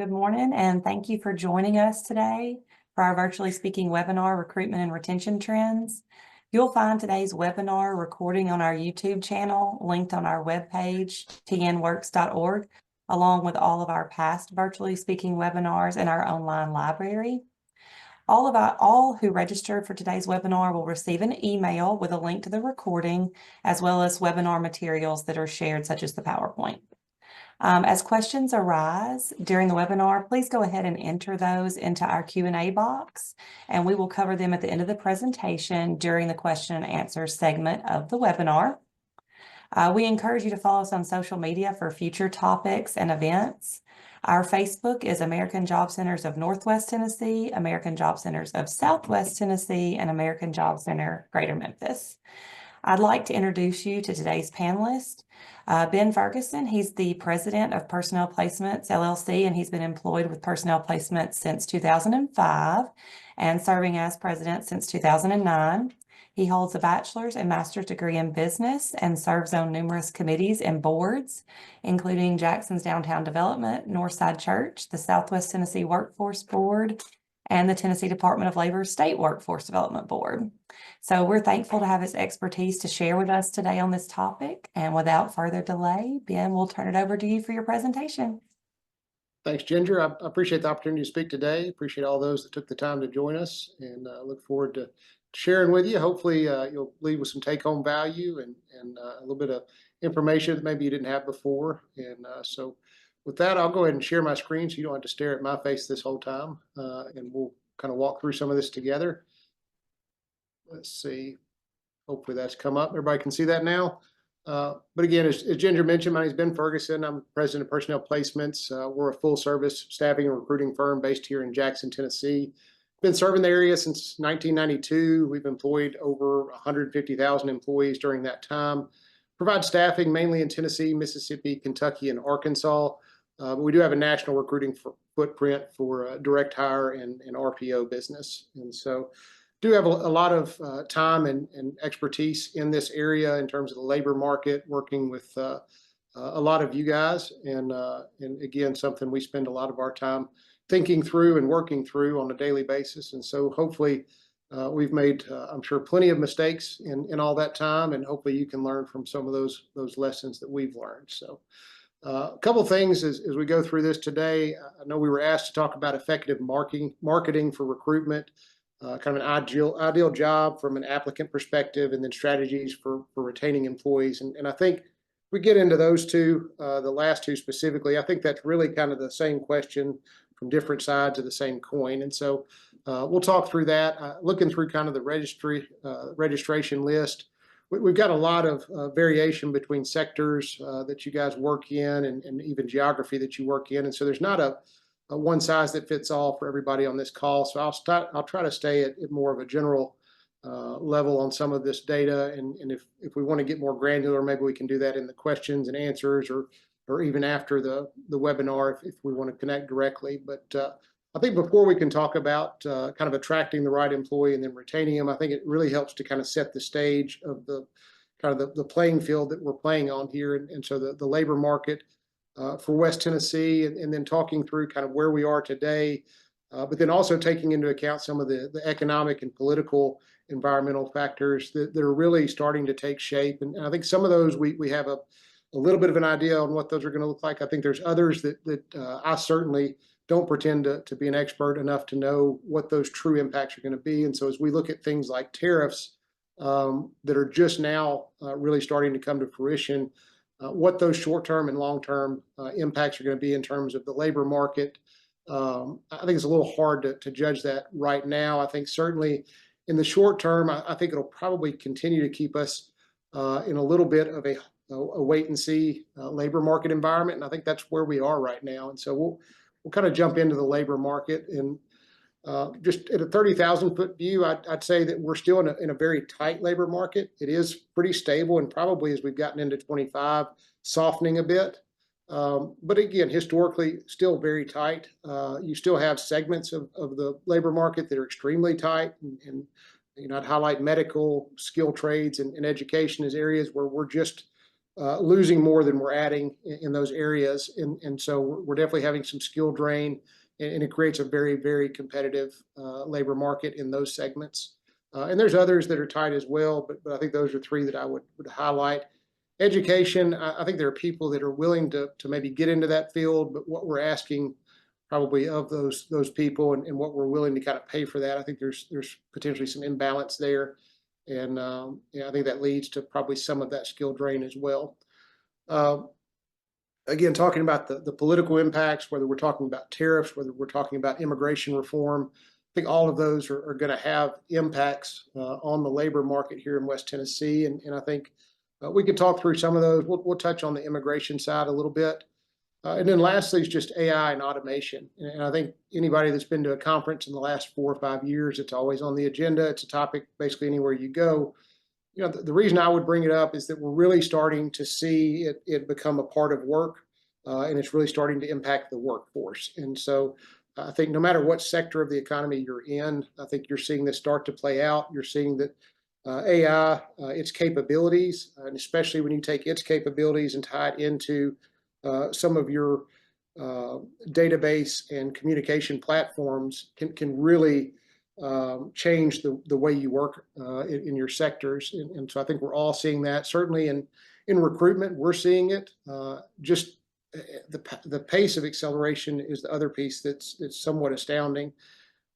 Good morning, and thank you for joining us today for our virtually speaking webinar, Recruitment and Retention Trends. You'll find today's webinar recording on our YouTube channel, linked on our webpage, tnworks.org, along with all of our past virtually speaking webinars in our online library. All who registered for today's webinar will receive an email with a link to the recording, as well as webinar materials that are shared, such as the PowerPoint. As questions arise during the webinar, please go ahead and enter those into our Q&A box, and we will cover them at the end of the presentation during the question and answer segment of the webinar. We encourage you to follow us on social media for future topics and events. Our Facebook is American Job Centers of Northwest Tennessee, American Job Centers of Southwest Tennessee, and American Job Center Greater Memphis. I'd like to introduce you to today's panelist, Ben Ferguson. He's the president of Personnel Placements, LLC, and he's been employed with Personnel Placements since 2005 and serving as president since 2009. He holds a bachelor's and master's degree in business and serves on numerous committees and boards, including Jackson's Downtown Development, Northside Church, the Southwest Tennessee Workforce Board, and the Tennessee Department of Labor State Workforce Development Board. So we're thankful to have his expertise to share with us today on this topic. And without further delay, Ben, we'll turn it over to you for your presentation. Thanks, Ginger. I appreciate the opportunity to speak today. Appreciate all those that took the time to join us, and look forward to sharing with you. Hopefully you'll leave with some take-home value and a little bit of information that maybe you didn't have before. And so with that, I'll go ahead and share my screen so you don't have to stare at my face this whole time, and we'll kind of walk through some of this together. Let's see. Hopefully that's come up. Everybody can see that now. But again, as Ginger mentioned, my name is Ben Ferguson. I'm president of Personnel Placements. We're a full-service staffing and recruiting firm based here in Jackson, Tennessee. Been serving the area since 1992. We've employed over 150,000 employees during that time. Provide staffing mainly in Tennessee, Mississippi, Kentucky, and Arkansas. But we do have a national recruiting footprint for direct hire and RPO business. And so do have a lot of time and expertise in this area in terms of the labor market, working with a lot of you guys. And again, something we spend a lot of our time thinking through and working through on a daily basis. And so hopefully we've made, I'm sure, plenty of mistakes in all that time, and hopefully you can learn from some of those lessons that we've learned. So a couple of things as we go through this today. I know we were asked to talk about effective marketing for recruitment, kind of an ideal job from an applicant perspective, and then strategies for retaining employees. And I think we get into those two, the last two specifically. I think that's really kind of the same question from different sides of the same coin. And so we'll talk through that. Looking through kind of the registration list, we've got a lot of variation between sectors that you guys work in, and even geography that you work in. And so there's not a one size that fits all for everybody on this call. So I'll try to stay at more of a general level on some of this data. And if we want to get more granular, maybe we can do that in the questions and answers, or even after the webinar if we want to connect directly. But I think before we can talk about kind of attracting the right employee and then retaining them, I think it really helps to kind of set the stage of the kind of the playing field that we're playing on here. And so the labor market for West Tennessee, and then talking through kind of where we are today, but then also taking into account some of the economic and political environmental factors that are really starting to take shape. And I think some of those we have a little bit of an idea on what those are going to look like. I think there's others that I certainly don't pretend to be an expert enough to know what those true impacts are going to be. And so as we look at things like tariffs that are just now really starting to come to fruition, what those short-term and long-term impacts are going to be in terms of the labor market, I think it's a little hard to judge that right now. I think certainly in the short term, I think it'll probably continue to keep us in a little bit of a wait and see labor market environment. And I think that's where we are right now. And so we'll kind of jump into the labor market. And just at a 30,000 foot view, I'd say that we're still in a very tight labor market. It is pretty stable, and probably as we've gotten into 25, softening a bit. But again, historically, still very tight. You still have segments of the labor market that are extremely tight. And you know, I'd highlight medical, skilled trades, and education as areas where we're just losing more than we're adding in those areas. And so we're definitely having some skill drain, and it creates a very, very competitive labor market in those segments. And there's others that are tight as well, but I think those are three that I would highlight. Education, I think there are people that are willing to maybe get into that field, but what we're asking probably of those people and what we're willing to kind of pay for that, I think there's potentially some imbalance there. And yeah, I think that leads to probably some of that skill drain as well. Again, talking about the political impacts, whether we're talking about tariffs, whether we're talking about immigration reform, I think all of those are going to have impacts on the labor market here in West Tennessee. And I think we could talk through some of those. We'll touch on the immigration side a little bit. And then lastly is just AI and automation. And I think anybody that's been to a conference in the last 4 or 5 years, it's always on the agenda. It's a topic basically anywhere you go. You know, the reason I would bring it up is that we're really starting to see it become a part of work, and it's really starting to impact the workforce. And so I think no matter what sector of the economy you're in, I think you're seeing this start to play out. You're seeing that AI, its capabilities, and especially when you take its capabilities and tie it into some of your database and communication platforms can really change the way you work in your sectors. And so I think we're all seeing that. Certainly in recruitment, we're seeing it. Just the pace of acceleration is the other piece that's somewhat astounding.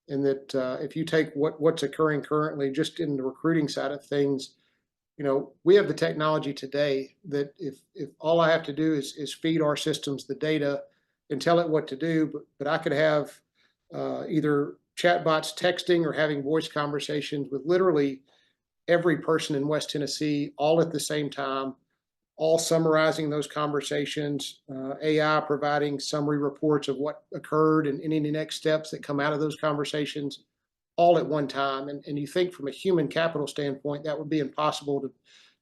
And that if you take what's occurring currently just in the recruiting side of things, you know, we have the technology today that if all I have to do is feed our systems the data and tell it what to do, but I could have either chatbots texting or having voice conversations with literally every person in West Tennessee all at the same time, all summarizing those conversations, AI providing summary reports of what occurred and any next steps that come out of those conversations all at one time. And you think from a human capital standpoint, that would be impossible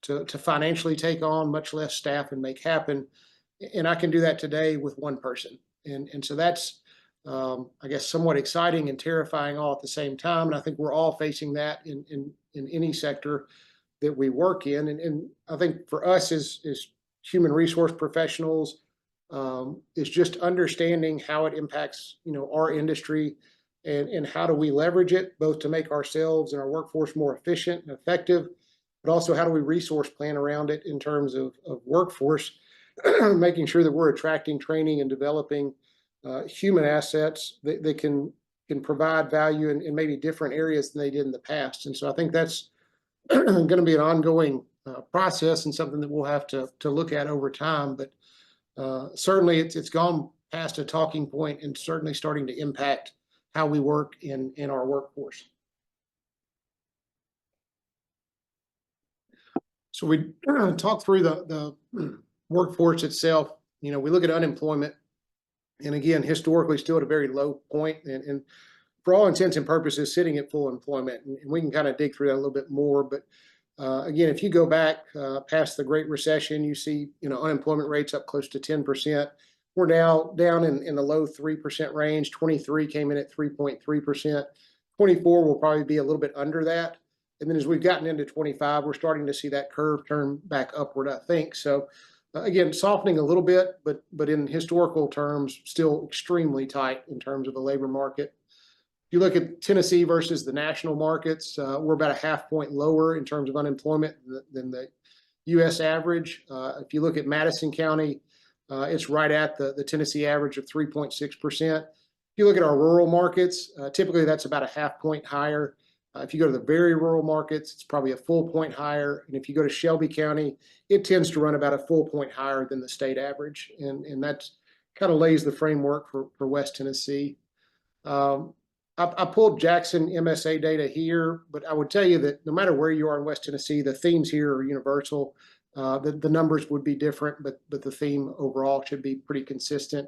to financially take on, much less staff and make happen. And I can do that today with one person. And so that's, I guess, somewhat exciting and terrifying all at the same time. And I think we're all facing that in any sector that we work in. And I think for us as human resource professionals, is just understanding how it impacts, you know, our industry and how do we leverage it both to make ourselves and our workforce more efficient and effective, but also how do we resource plan around it in terms of workforce, making sure that we're attracting, training, and developing human assets that can provide value in maybe different areas than they did in the past. And so I think that's going to be an ongoing process and something that we'll have to look at over time. But certainly it's gone past a talking point and certainly starting to impact how we work in our workforce. So we talk through the workforce itself. You know, we look at unemployment, and again, historically still at a very low point, and for all intents and purposes, sitting at full employment. And we can kind of dig through that a little bit more. But again, if you go back past the Great Recession, you see, you know, unemployment rates up close to 10%. We're now down in the low 3% range. 23 came in at 3.3%. 24 will probably be a little bit under that. And then as we've gotten into 25, we're starting to see that curve turn back upward, I think. So again, softening a little bit, but in historical terms, still extremely tight in terms of the labor market. If you look at Tennessee versus the national markets, we're about a half point lower in terms of unemployment than the U.S. average. If you look at Madison County, it's right at the Tennessee average of 3.6%. If you look at our rural markets, typically that's about a half point higher. If you go to the very rural markets, it's probably a full point higher. And if you go to Shelby County, it tends to run about a full point higher than the state average. And that kind of lays the framework for West Tennessee. I pulled Jackson MSA data here, but I would tell you that no matter where you are in West Tennessee, the themes here are universal. The numbers would be different, but the theme overall should be pretty consistent.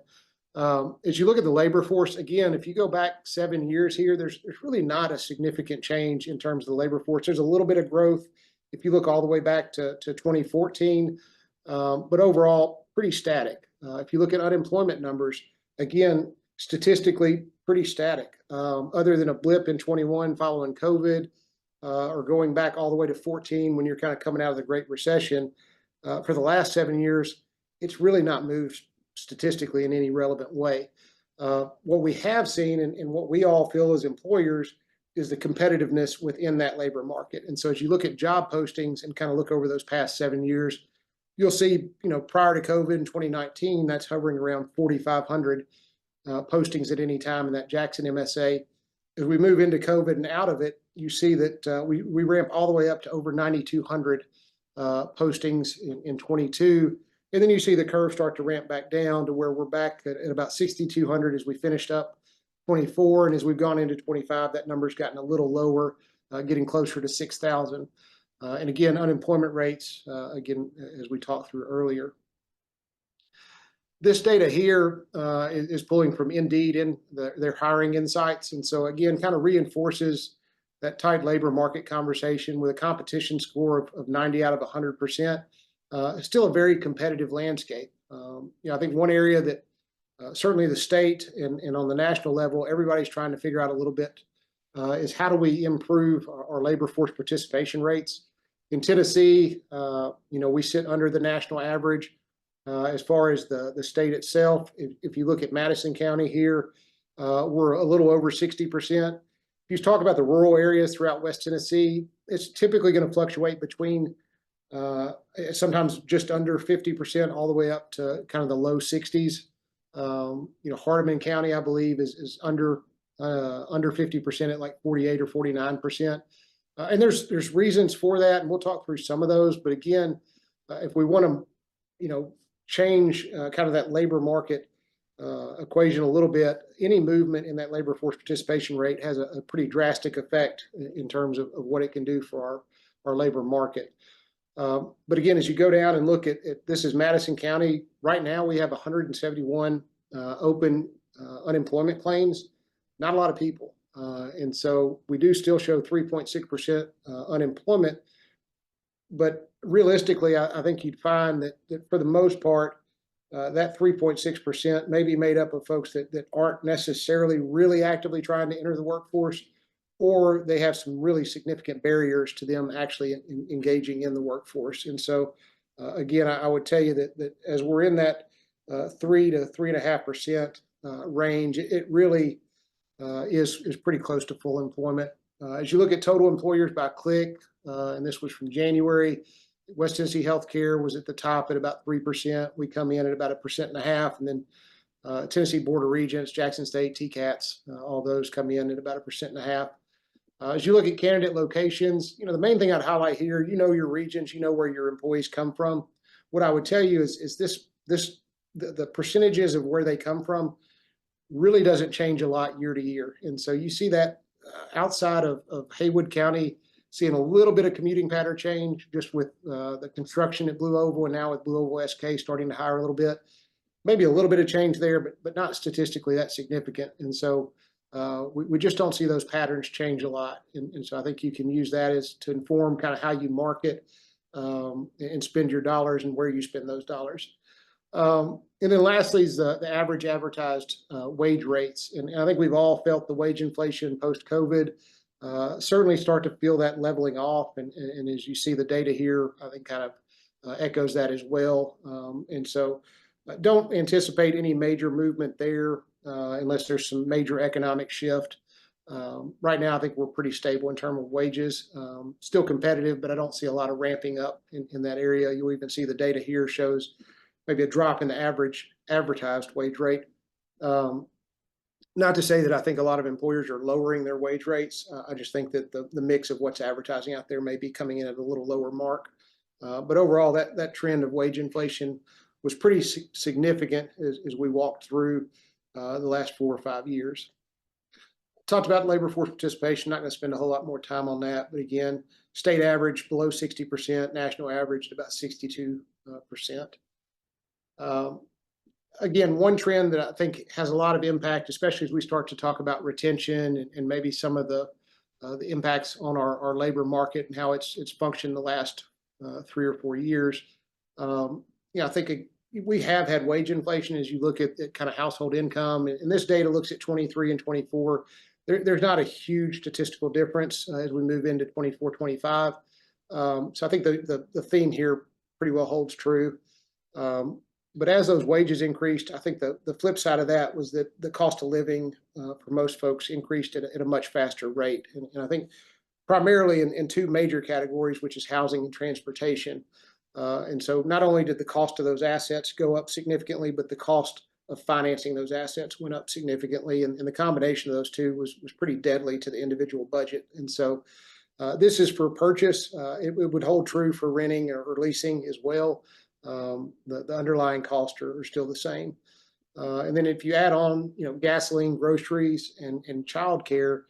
As you look at the labor force, again, if you go back 7 years here, there's really not a significant change in terms of the labor force. There's a little bit of growth if you look all the way back to 2014, but overall pretty static. If you look at unemployment numbers, again, statistically pretty static, other than a blip in 21 following COVID, or going back all the way to 14 when you're kind of coming out of the Great Recession. for the last 7 years, it's really not moved statistically in any relevant way. What we have seen and what we all feel as employers is the competitiveness within that labor market. And so as you look at job postings and kind of look over those past 7 years, you'll see, prior to COVID in 2019, that's hovering around 4,500 postings at any time in that Jackson MSA. As we move into COVID and out of it, you see that we ramp all the way up to over 9,200 postings in 22. And then you see the curve start to ramp back down to where we're back at about 6,200 as we finished up 24. And as we've gone into 25, that number's gotten a little lower, getting closer to 6,000. And again, unemployment rates, again, as we talked through earlier. This data here is pulling from Indeed in their hiring insights. And so again, kind of reinforces that tight labor market conversation with a competition score of 90 out of 100%. Still a very competitive landscape. I think one area that certainly the state and on the national level, everybody's trying to figure out a little bit is how do we improve our labor force participation rates. In Tennessee, we sit under the national average. As far as the state itself, if you look at Madison County here, we're a little over 60%. If you talk about the rural areas throughout West Tennessee, it's typically going to fluctuate between sometimes just under 50% all the way up to kind of the low 60s. Hardeman County, I believe, is under 50% at like 48 or 49%. And there's reasons for that, and we'll talk through some of those. But again, if we want to, change kind of that labor market equation a little bit, any movement in that labor force participation rate has a pretty drastic effect in terms of what it can do for our labor market. But again, as you go down and look at this is Madison County. Right now, we have 171 open unemployment claims. Not a lot of people. And so we do still show 3.6% unemployment. But realistically, I think you'd find that for the most part, that 3.6% may be made up of folks that aren't necessarily really actively trying to enter the workforce, or they have some really significant barriers to them actually engaging in the workforce. And so, again, I would tell you that as we're in that 3 to 3.5% range, it really is pretty close to full employment. As you look at total employers by click, and this was from January, West Tennessee Healthcare was at the top at about 3%. We come in at about 1.5%, and then Tennessee Board of Regents, Jackson State, TCATS, all those come in at about 1.5%. As you look at candidate locations, the main thing I'd highlight here, your regions, where your employees come from. What I would tell you is the percentages of where they come from really doesn't change a lot year to year. And so you see that outside of Haywood County, seeing a little bit of commuting pattern change just with the construction at Blue Oval, and now with Blue Oval SK starting to hire a little bit. Maybe a little bit of change there, but not statistically that significant. And so we just don't see those patterns change a lot. And so I think you can use that as to inform kind of how you market and spend your dollars and where you spend those dollars. And then lastly is the average advertised wage rates. And I think we've all felt the wage inflation post-COVID. Certainly start to feel that leveling off. And as you see the data here, I think kind of echoes that as well. And so don't anticipate any major movement there unless there's some major economic shift. Right now, I think we're pretty stable in terms of wages. Still competitive, but I don't see a lot of ramping up in that area. You'll even see the data here shows maybe a drop in the average advertised wage rate. Not to say that I think a lot of employers are lowering their wage rates. I just think that the mix of what's advertising out there may be coming in at a little lower mark. But overall, that trend of wage inflation was pretty significant as we walked through the last 4 or 5 years. Talked about labor force participation, not going to spend a whole lot more time on that. But again, state average below 60%, national average at about 62%. Again, one trend that I think has a lot of impact, especially as we start to talk about retention and maybe some of the impacts on our labor market and how it's functioned the last 3 or 4 years. I think we have had wage inflation as you look at kind of household income. And this data looks at 23 and 24. There's not a huge statistical difference as we move into 24, 25. So I think the theme here pretty well holds true. But as those wages increased, I think the flip side of that was that the cost of living for most folks increased at a much faster rate. And I think primarily in two major categories, which is housing and transportation. And so not only did the cost of those assets go up significantly, but the cost of financing those assets went up significantly. And the combination of those two was pretty deadly to the individual budget. And so this is for purchase. It would hold true for renting or leasing as well. The underlying costs are still the same. And then if you add on, gasoline, groceries, and childcare,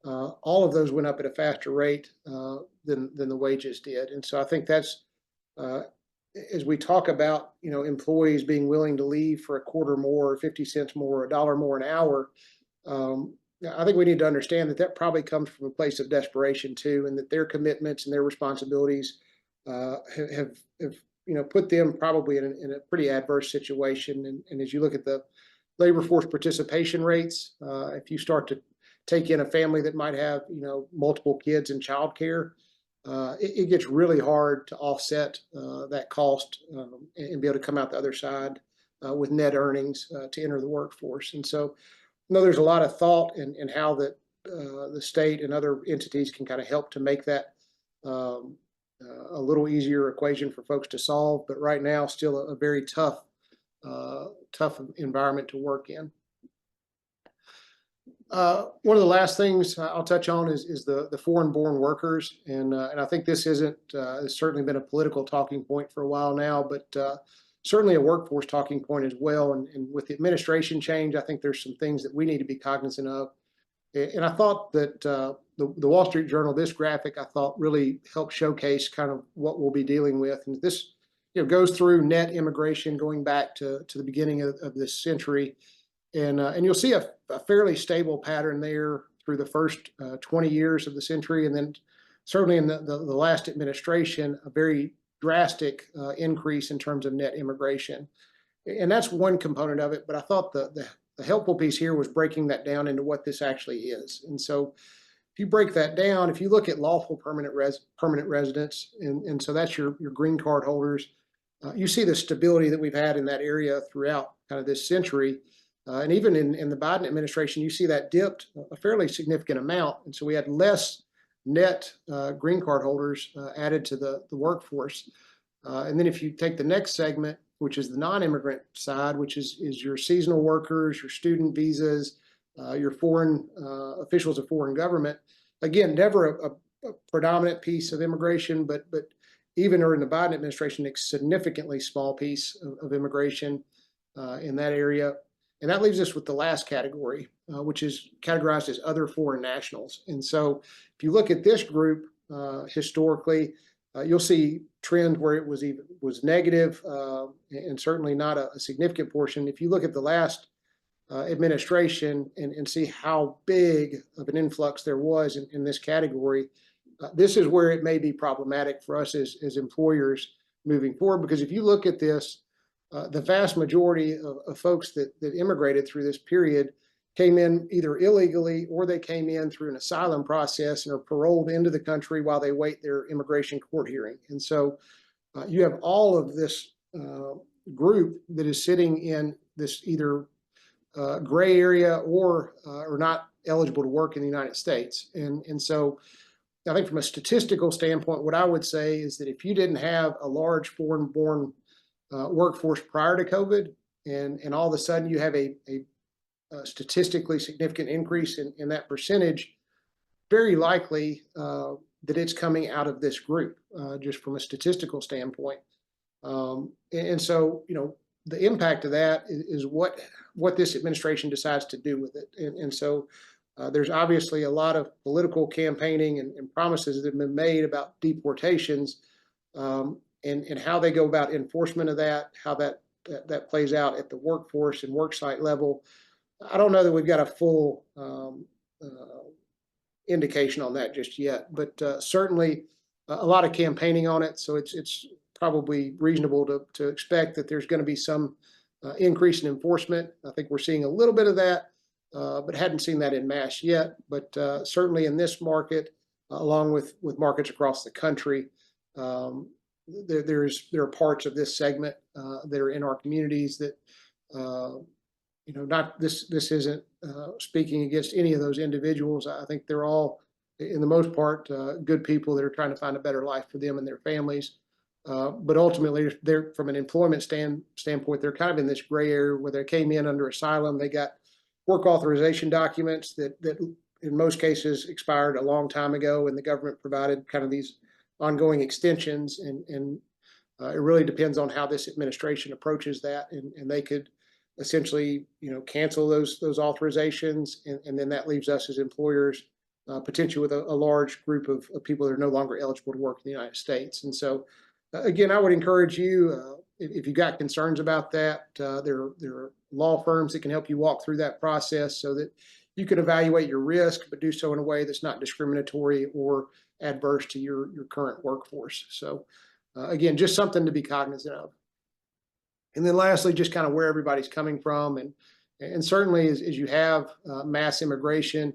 all of those went up at a faster rate than the wages did. And so I think that's, as we talk about, employees being willing to leave for a quarter more, or 50 cents more, $1 more an hour, I think we need to understand that probably comes from a place of desperation too, and that their commitments and their responsibilities have put them probably in a pretty adverse situation. And as you look at the labor force participation rates, if you start to take in a family that might have multiple kids in childcare, it gets really hard to offset that cost and be able to come out the other side with net earnings to enter the workforce. And so I know there's a lot of thought in how that the state and other entities can kind of help to make that a little easier equation for folks to solve, but right now still a very tough environment to work in. One of the last things I'll touch on is the foreign-born workers, and I think this it's certainly been a political talking point for a while now, but certainly a workforce talking point as well. And with the administration change, I think there's some things that we need to be cognizant of. And I thought that the Wall Street Journal, this graphic, I thought really helped showcase kind of what we'll be dealing with. And this goes through net immigration going back to the beginning of this century. And you'll see a fairly stable pattern there through the first 20 years of the century. And then certainly in the last administration, a very drastic increase in terms of net immigration. And that's one component of it. But I thought the helpful piece here was breaking that down into what this actually is. And so if you break that down, if you look at lawful permanent residents, and so that's your green card holders, you see the stability that we've had in that area throughout kind of this century. And even in the Biden administration, you see that dipped a fairly significant amount. And so we had less net green card holders added to the workforce. And then if you take the next segment, which is the non-immigrant side, which is your seasonal workers, your student visas, your foreign officials of foreign government, again, never a predominant piece of immigration, but even during the Biden administration, a significantly small piece of immigration in that area. And that leaves us with the last category, which is categorized as other foreign nationals. And so if you look at this group historically, you'll see trend where it was negative and certainly not a significant portion. If you look at the last administration and see how big of an influx there was in this category, this is where it may be problematic for us as employers moving forward. Because if you look at this, the vast majority of folks that immigrated through this period came in either illegally or they came in through an asylum process and are paroled into the country while they wait their immigration court hearing. And so you have all of this group that is sitting in this either gray area or not eligible to work in the United States. And so I think from a statistical standpoint, what I would say is that if you didn't have a large foreign-born workforce prior to COVID, and all of a sudden you have a statistically significant increase in that percentage, very likely that it's coming out of this group, just from a statistical standpoint. And so, the impact of that is what this administration decides to do with it. And so there's obviously a lot of political campaigning and promises that have been made about deportations, and how they go about enforcement of that, how that plays out at the workforce and worksite level. I don't know that we've got a full indication on that just yet, but certainly a lot of campaigning on it. So it's probably reasonable to expect that there's going to be some increase in enforcement. I think we're seeing a little bit of that, but hadn't seen that in mass yet. But certainly in this market, along with markets across the country, there are parts of this segment that are in our communities that not this isn't speaking against any of those individuals. I think they're all, in the most part, good people that are trying to find a better life for them and their families. But ultimately, they're from an employment standpoint, they're kind of in this gray area where they came in under asylum. They got work authorization documents that in most cases expired a long time ago, and the government provided kind of these ongoing extensions. And it really depends on how this administration approaches that, and they could essentially, cancel those authorizations, and then that leaves us as employers potentially with a large group of people that are no longer eligible to work in the United States. And so, again, I would encourage you, if you've got concerns about that, there are law firms that can help you walk through that process so that you can evaluate your risk, but do so in a way that's not discriminatory or adverse to your current workforce. So, again, just something to be cognizant of. And then lastly, just kind of where everybody's coming from. And certainly as you have mass immigration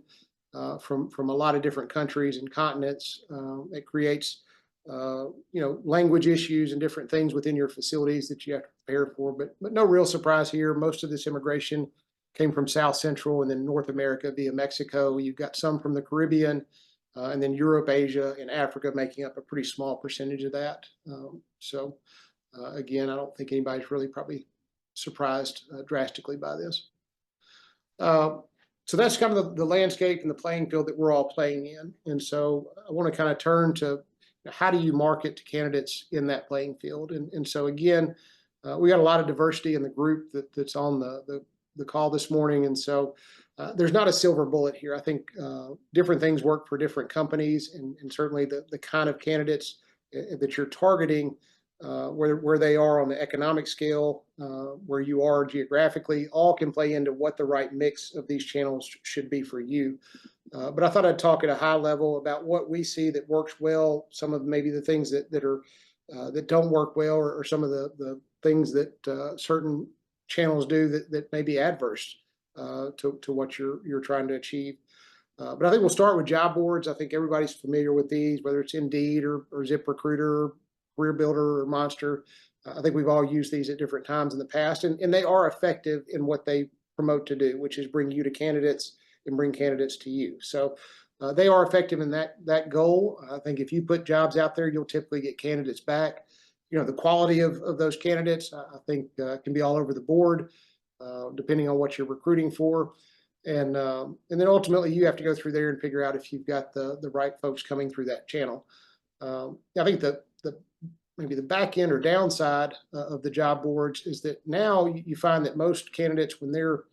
from a lot of different countries and continents, it creates language issues and different things within your facilities that you have to prepare for. But no real surprise here. Most of this immigration came from South Central and then North America via Mexico. You've got some from the Caribbean, and then Europe, Asia, and Africa making up a pretty small percentage of that. Again, I don't think anybody's really probably surprised drastically by this. So that's kind of the landscape and the playing field that we're all playing in. And so I want to kind of turn to how do you market to candidates in that playing field? And so again, we got a lot of diversity in the group that's on the call this morning. And so there's not a silver bullet here. I think different things work for different companies, and certainly the kind of candidates that you're targeting, where they are on the economic scale, where you are geographically, all can play into what the right mix of these channels should be for you. But I thought I'd talk at a high level about what we see that works well, some of maybe the things that don't work well, or some of the things that certain channels do that may be adverse to what you're trying to achieve. But I think we'll start with job boards. I think everybody's familiar with these, whether it's Indeed or ZipRecruiter, Career Builder, or Monster. I think we've all used these at different times in the past, and they are effective in what they promote to do, which is bring you to candidates and bring candidates to you. So they are effective in that goal. I think if you put jobs out there, you'll typically get candidates back. The quality of those candidates, I think, can be all over the board, depending on what you're recruiting for. And then ultimately, you have to go through there and figure out if you've got the right folks coming through that channel. I think maybe the back end or downside of the job boards is that now you find that most candidates, when they're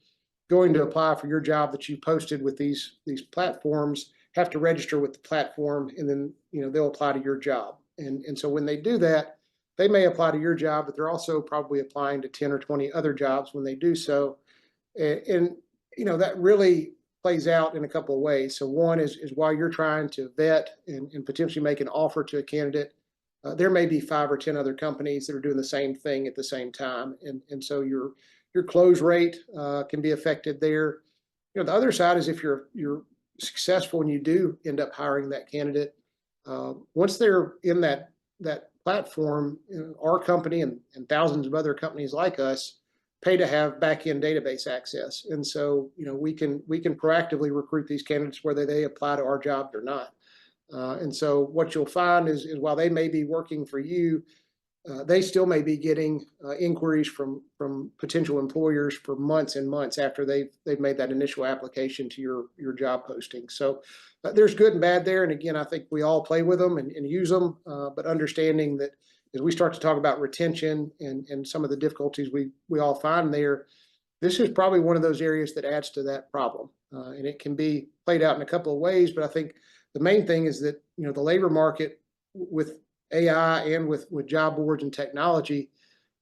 going to apply for your job that you posted with these platforms, have to register with the platform, and then they'll apply to your job. And so when they do that, they may apply to your job, but they're also probably applying to 10 or 20 other jobs when they do so. And that really plays out in a couple of ways. So one is while you're trying to vet and potentially make an offer to a candidate, there may be 5 or 10 other companies that are doing the same thing at the same time. And so your close rate can be affected there. The other side is if you're successful and you do end up hiring that candidate, once they're in that platform, our company and thousands of other companies like us pay to have back-end database access. And so, we can proactively recruit these candidates whether they apply to our jobs or not. And so what you'll find is while they may be working for you, they still may be getting inquiries from potential employers for months and months after they've made that initial application to your job posting. So there's good and bad there. And again, I think we all play with them and use them, but understanding that as we start to talk about retention and some of the difficulties we all find there, this is probably one of those areas that adds to that problem. And it can be played out in a couple of ways, but I think the main thing is that, the labor market with AI and with job boards and technology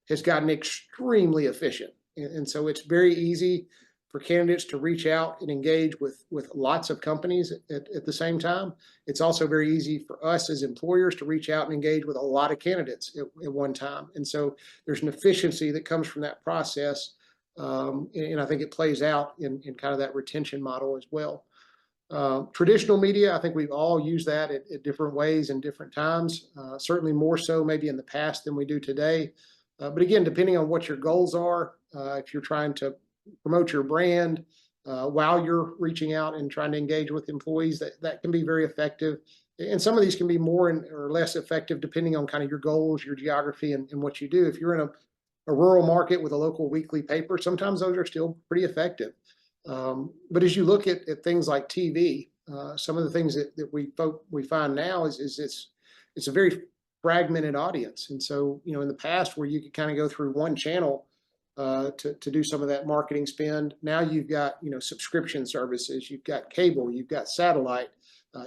has gotten extremely efficient. And so it's very easy for candidates to reach out and engage with lots of companies at the same time. It's also very easy for us as employers to reach out and engage with a lot of candidates at one time. And so there's an efficiency that comes from that process. And I think it plays out in kind of that retention model as well. Traditional media, I think we've all used that at different ways and different times, certainly more so maybe in the past than we do today. But again, depending on what your goals are, if you're trying to promote your brand while you're reaching out and trying to engage with employees, that can be very effective. And some of these can be more or less effective depending on kind of your goals, your geography, and what you do. If you're in a rural market with a local weekly paper, sometimes those are still pretty effective. But as you look at things like TV, some of the things that we find now is it's a very fragmented audience. And so, in the past where you could kind of go through one channel to do some of that marketing spend, now you've got, subscription services, you've got cable, you've got satellite,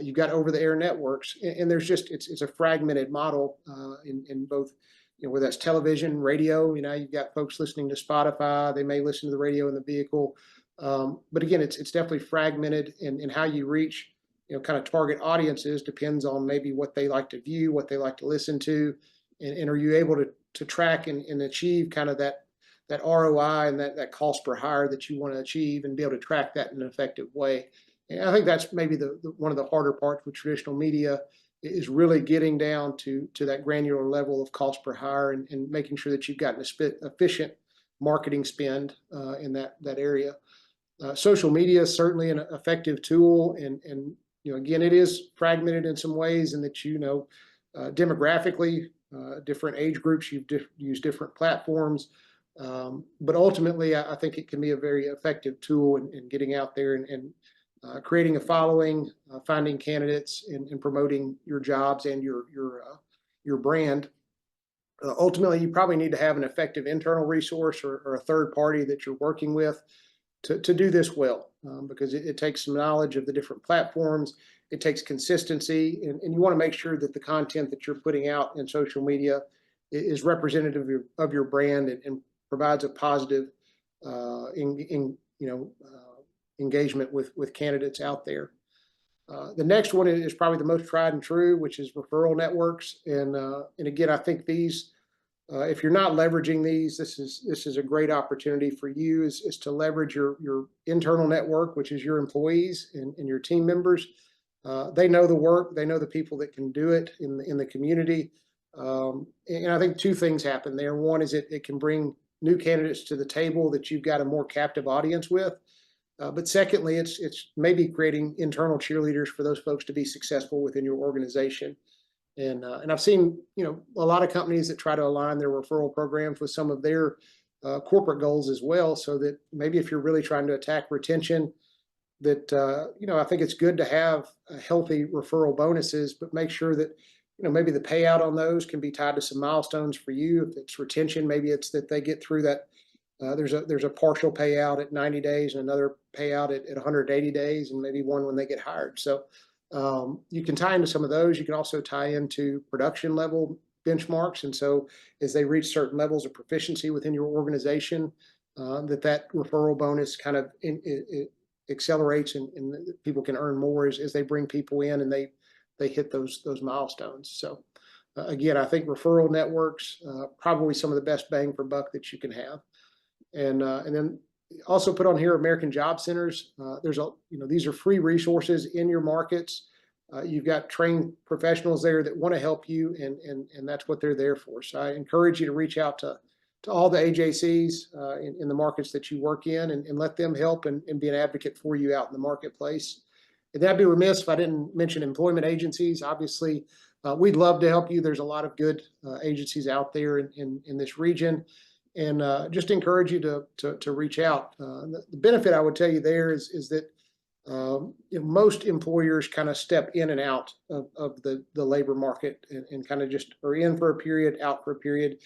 you've got over-the-air networks, and there's just, it's a fragmented model in both, whether that's television, radio. You've got folks listening to Spotify, they may listen to the radio in the vehicle. But again, it's definitely fragmented, and how you reach, kind of target audiences depends on maybe what they like to view, what they like to listen to, and are you able to track and achieve kind of that ROI and that cost per hire that you want to achieve, and be able to track that in an effective way. And I think that's maybe the one of the harder parts with traditional media, is really getting down to that granular level of cost per hire, and making sure that you've got an efficient marketing spend in that area. Social media is certainly an effective tool, and again, it is fragmented in some ways, in that demographically, different age groups use different platforms, but ultimately, I think it can be a very effective tool in getting out there and creating a following, finding candidates, and promoting your jobs and your brand. Ultimately, you probably need to have an effective internal resource or a third party that you're working with to do this well, because it takes some knowledge of the different platforms. It takes consistency, and you want to make sure that the content that you're putting out in social media is representative of your brand, and provides a positive engagement with candidates out there. The next one is probably the most tried and true, which is referral networks. And again, I think these, if you're not leveraging these, this is a great opportunity for you, is to leverage your internal network, which is your employees and your team members. They know the work, they know the people that can do it in the community. And I think two things happen there. One is it can bring new candidates to the table that you've got a more captive audience with. But secondly, it's maybe creating internal cheerleaders for those folks to be successful within your organization. And I've seen, a lot of companies that try to align their referral programs with some of their corporate goals as well, so that maybe if you're really trying to attack retention, that, I think it's good to have healthy referral bonuses, but make sure that, maybe the payout on those can be tied to some milestones for you. If it's retention, maybe it's that they get through that. There's a partial payout at 90 days and another payout at 180 days, and maybe one when they get hired. So you can tie into some of those. You can also tie into production level benchmarks. And so as they reach certain levels of proficiency within your organization, that referral bonus kind of it accelerates, and people can earn more as they bring people in and they hit those milestones. So again, I think referral networks, probably some of the best bang for buck that you can have. And then also put on here American Job Centers. These are free resources in your markets. You've got trained professionals there that want to help you, and that's what they're there for. So I encourage you to reach out to all the AJCs in the markets that you work in, and let them help and be an advocate for you out in the marketplace. And I'd be remiss if I didn't mention employment agencies. Obviously, we'd love to help you. There's a lot of good agencies out there in this region. And just encourage you to reach out. The benefit I would tell you there is that most employers kind of step in and out of the labor market, and kind of just are in for a period, out for a period.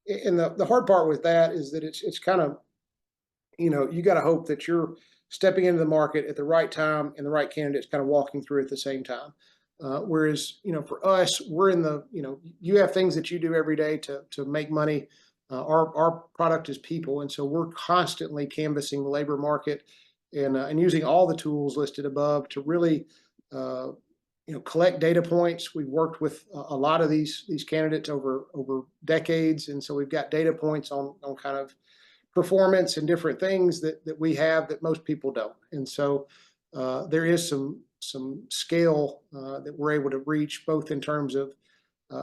And the hard part with that is that it's kind of, you got to hope that you're stepping into the market at the right time, and the right candidates kind of walking through at the same time. Whereas, for us, we're in the, you have things that you do every day to make money. Our product is people, and so we're constantly canvassing the labor market, and using all the tools listed above to really collect data points. We've worked with a lot of these candidates over decades, and so we've got data points on kind of performance and different things that we have that most people don't. And so there is some some scale that we're able to reach, both in terms of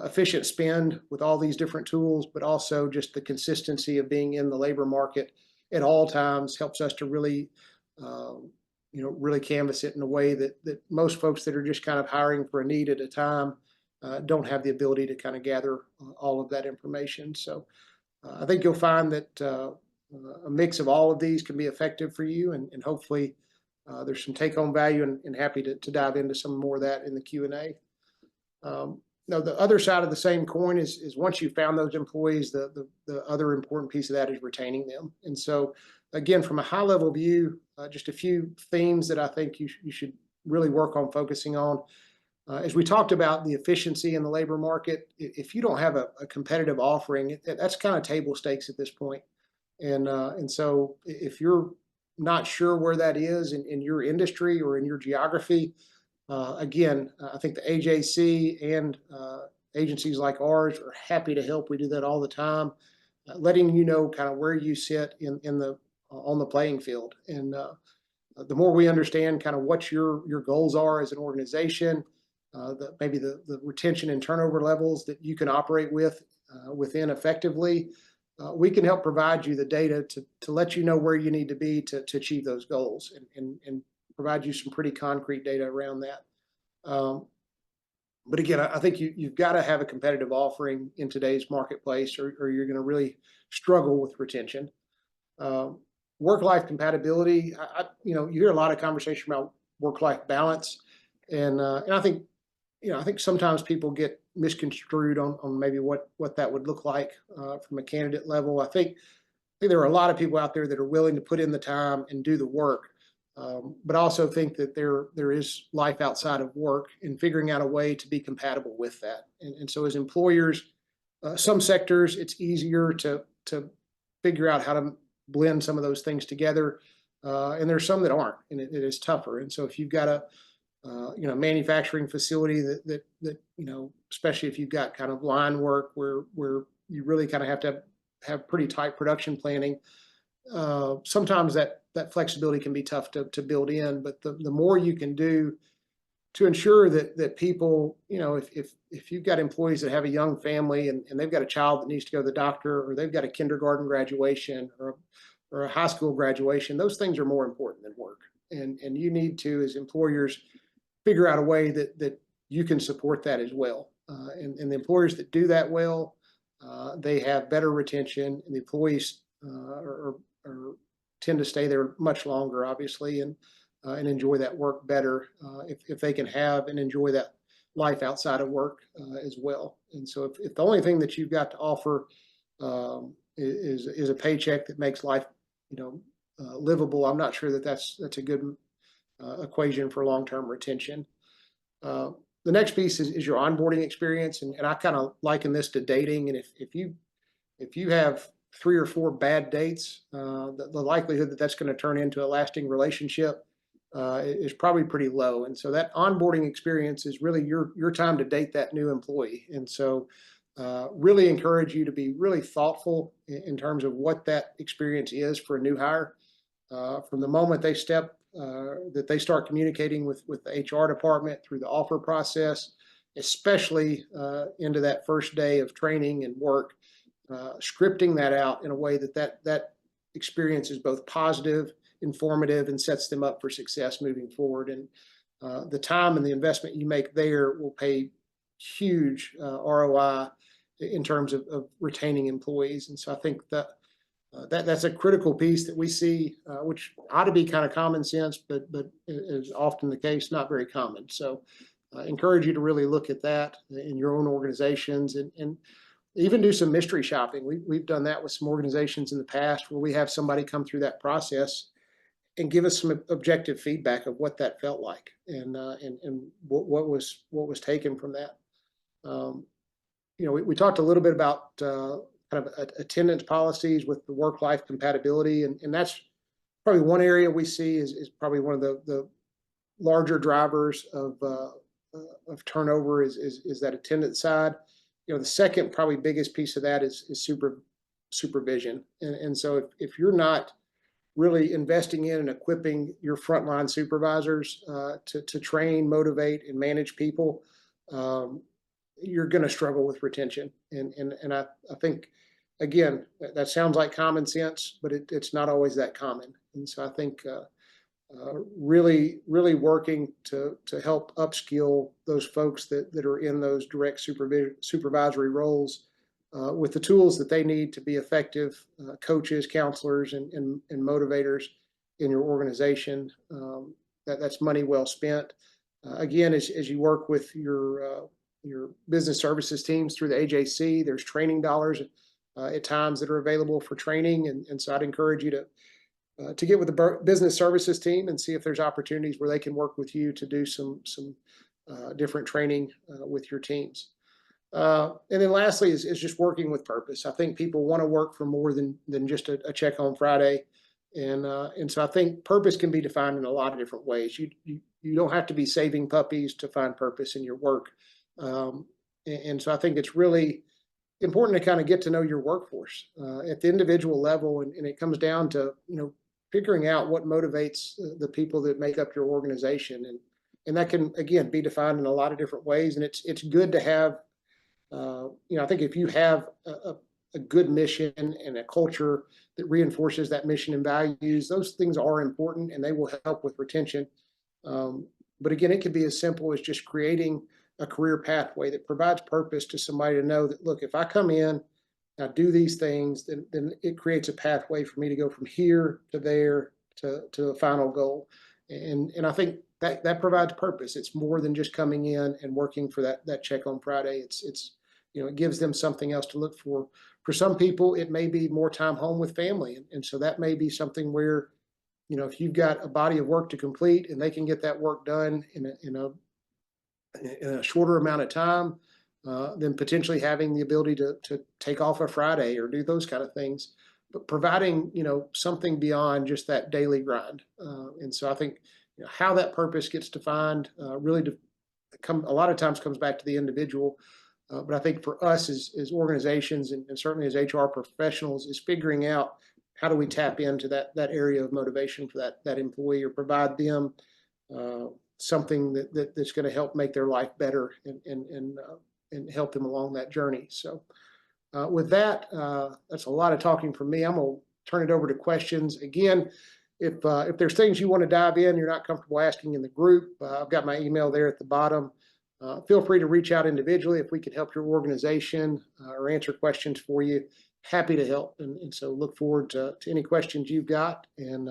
efficient spend with all these different tools, but also just the consistency of being in the labor market at all times helps us to really, really canvas it in a way that most folks that are just kind of hiring for a need at a time don't have the ability to kind of gather all of that information. So I think you'll find that a mix of all of these can be effective for you, and hopefully there's some take-home value, and happy to dive into some more of that in the Q&A. Now, the other side of the same coin is once you've found those employees, the other important piece of that is retaining them. And so, again, from a high-level view, just a few themes that I think you should really work on focusing on. As we talked about the efficiency in the labor market, if you don't have a competitive offering, that's kind of table stakes at this point. And so if you're not sure where that is in your industry or in your geography, again, I think the AJC and agencies like ours are happy to help. We do that all the time, letting you know kind of where you sit on the playing field. And the more we understand kind of what your goals are as an organization, maybe the retention and turnover levels that you can operate within effectively, we can help provide you the data to let you know where you need to be to achieve those goals, and provide you some pretty concrete data around that. But again, I think you've got to have a competitive offering in today's marketplace, or you're going to really struggle with retention. Work-life compatibility, you hear a lot of conversation about work-life balance, and I think sometimes people get misconstrued on maybe what that would look like from a candidate level. I think there are a lot of people out there that are willing to put in the time and do the work, but I also think that there is life outside of work, and figuring out a way to be compatible with that. And so as employers, some sectors, it's easier to figure out how to blend some of those things together, and there's some that aren't, and it is tougher. And so if you've got a manufacturing facility that especially if you've got kind of line work where you really kind of have to have pretty tight production planning, sometimes that flexibility can be tough to build in. But the more you can do to ensure that people, if you've got employees that have a young family and they've got a child that needs to go to the doctor, or they've got a kindergarten graduation or a high school graduation, those things are more important than work. And you need to, as employers, figure out a way that you can support that as well. And the employers that do that well, they have better retention, and the employees tend to stay there much longer, obviously, and enjoy that work better if they can have and enjoy that life outside of work as well. And so if the only thing that you've got to offer is a paycheck that makes life livable, I'm not sure that's a good equation for long-term retention. The next piece is your onboarding experience, and I kind of liken this to dating. And if you have 3 or 4 bad dates, the likelihood that that's going to turn into a lasting relationship is probably pretty low. And so that onboarding experience is really your time to date that new employee. And so really encourage you to be really thoughtful in terms of what that experience is for a new hire. From the moment they that they start communicating with the HR department through the offer process, especially into that first day of training and work, scripting that out in a way that experience is both positive, informative, and sets them up for success moving forward. And the time and the investment you make there will pay huge ROI in terms of retaining employees. And so I think that's a critical piece that we see, which ought to be kind of common sense, but is often the case, not very common. So I encourage you to really look at that in your own organizations, and even do some mystery shopping. We've done that with some organizations in the past, where we have somebody come through that process and give us some objective feedback of what that felt like, and what was taken from that. We talked a little bit about kind of attendance policies with the work-life compatibility, and that's probably one area we see is probably one of the larger drivers of turnover is that attendance side. The second probably biggest piece of that is supervision, and so if you're not really investing in and equipping your frontline supervisors to train, motivate, and manage people, you're going to struggle with retention. And I think, again, that sounds like common sense, but it's not always that common. And so I think really working to help upskill those folks that are in those direct supervisory roles with the tools that they need to be effective coaches, counselors, and motivators in your organization. That's money well spent. Again, as you work with your business services teams through the AJC, there's training dollars at times that are available for training, and so I'd encourage you to get with the business services team and see if there's opportunities where they can work with you to do some different training with your teams. And then lastly is just working with purpose. I think people want to work for more than just a check on Friday. And so I think purpose can be defined in a lot of different ways. You don't have to be saving puppies to find purpose in your work. And so I think it's really important to kind of get to know your workforce at the individual level. And it comes down to, figuring out what motivates the people that make up your organization. And that can, again, be defined in a lot of different ways. And it's good to have, I think if you have a good mission and a culture that reinforces that mission and values, those things are important and they will help with retention. But again, it can be as simple as just creating a career pathway that provides purpose to somebody to know that, look, if I come in, I do these things, then it creates a pathway for me to go from here to there to a final goal. And I think that provides purpose. It's more than just coming in and working for that check on Friday. It gives them something else to look for. For some people, it may be more time home with family. And so that may be something where, if you've got a body of work to complete and they can get that work done in a shorter amount of time, then potentially having the ability to take off a Friday or do those kind of things, but providing, something beyond just that daily grind. And so I think how that purpose gets defined really a lot of times comes back to the individual. But I think for us as organizations and certainly as HR professionals is figuring out how do we tap into that area of motivation for that employee or provide them something that's going to help make their life better and help them along that journey. So with that, that's a lot of talking from me. I'm going to turn it over to questions. Again, if there's things you want to dive in, you're not comfortable asking in the group, I've got my email there at the bottom. Feel free to reach out individually if we could help your organization or answer questions for you. Happy to help. And so look forward to any questions you've got. And